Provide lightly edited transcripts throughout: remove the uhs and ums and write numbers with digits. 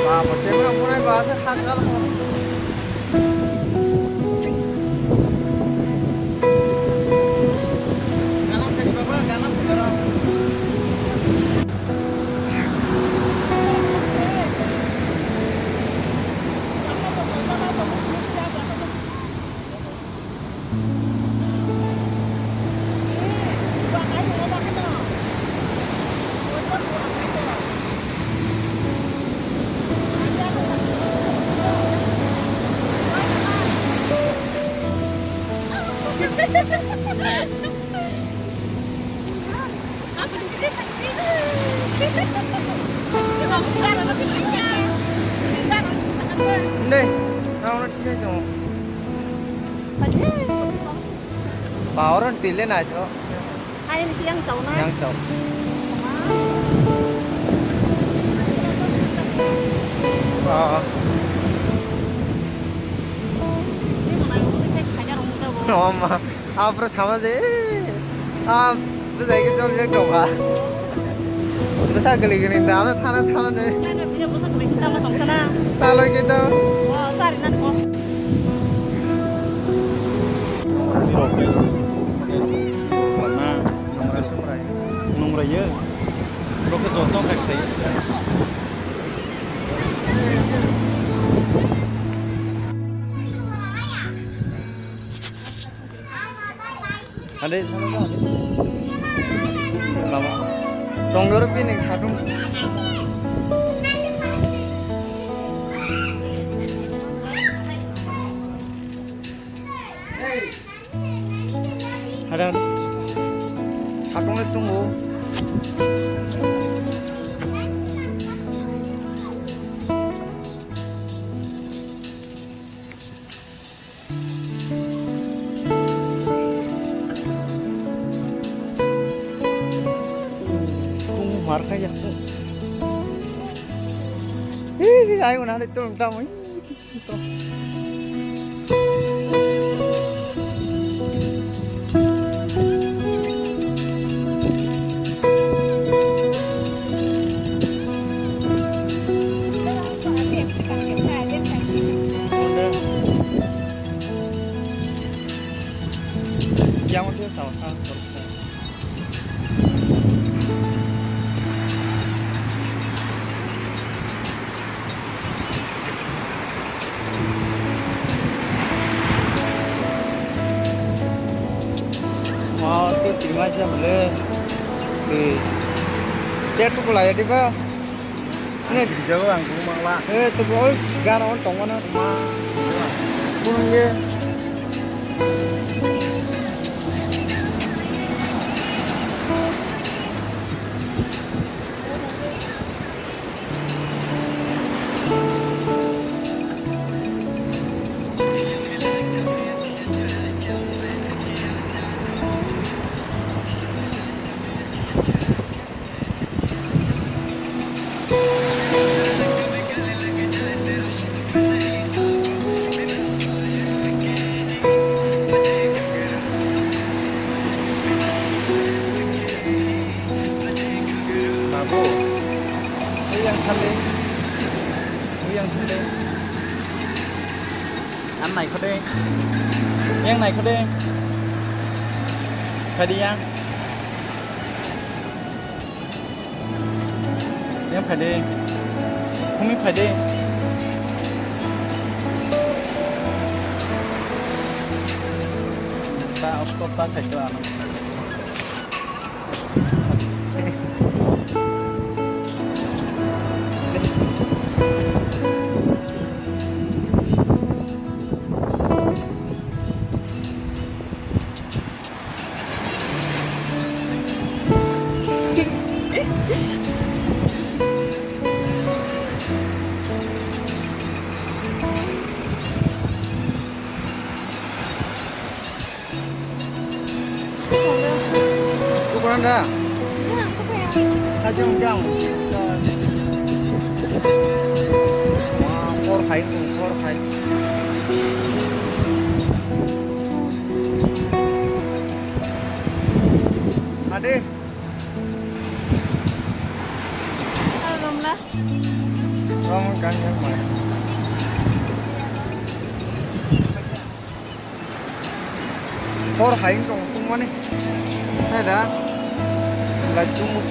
Macam mana mulai bahasa hanggal mo. Ganap tadi baba, ganap negara. Đây, sao nó chia cho bảo nó tỉ lên này cho Ai em siang chậu này. nhang chồng mà 앞으로 잡아지 bây giờ cái 좀 이렇게 와 besar geli-geli 다음에 타는 데 Punya bosan kami kita mau tong sana. taruh gitu Wah, sari nanti kok. mana nomor ya bro ke contoh kayak tadi ada lama tonggor pining satu ada satungnya tunggu tunggu marka ya ayo nanti turun tamu yang udah sama-sama mau tuh terima aja boleh di chat tuh mulai di bawah ini di jauh angkung malah tuh boy garon tongan rumah punungnya ăn này có đen em này có đen phải đi ăn em phải đi không biết phải đi ta stop ta phải cho ăn Anda sajong jang for fight ade Belum lah. Không cần nhân mày. Thôi hay không tung quá đi. Hay đã là chung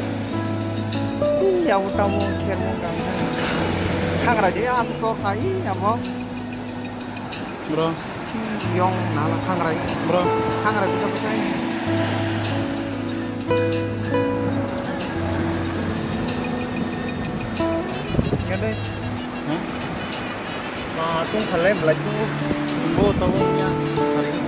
dầu trong khen một cái khang ra dia asal kai apa Bro, yang nala khang ra bro. bisa pakai nghe đây Hả? mà tung phải lên lại tung Bố tao nha. Hari ini.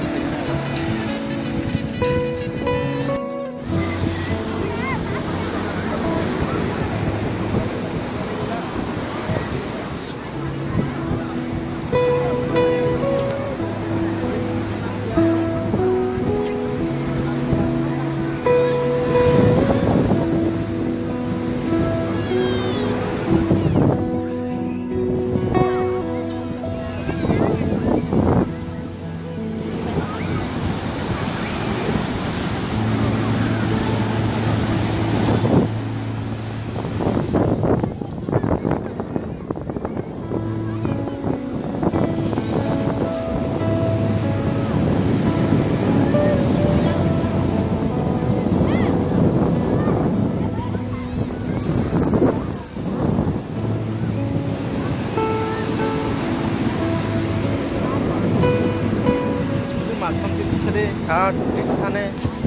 mặt không chịu thế đi à đi sana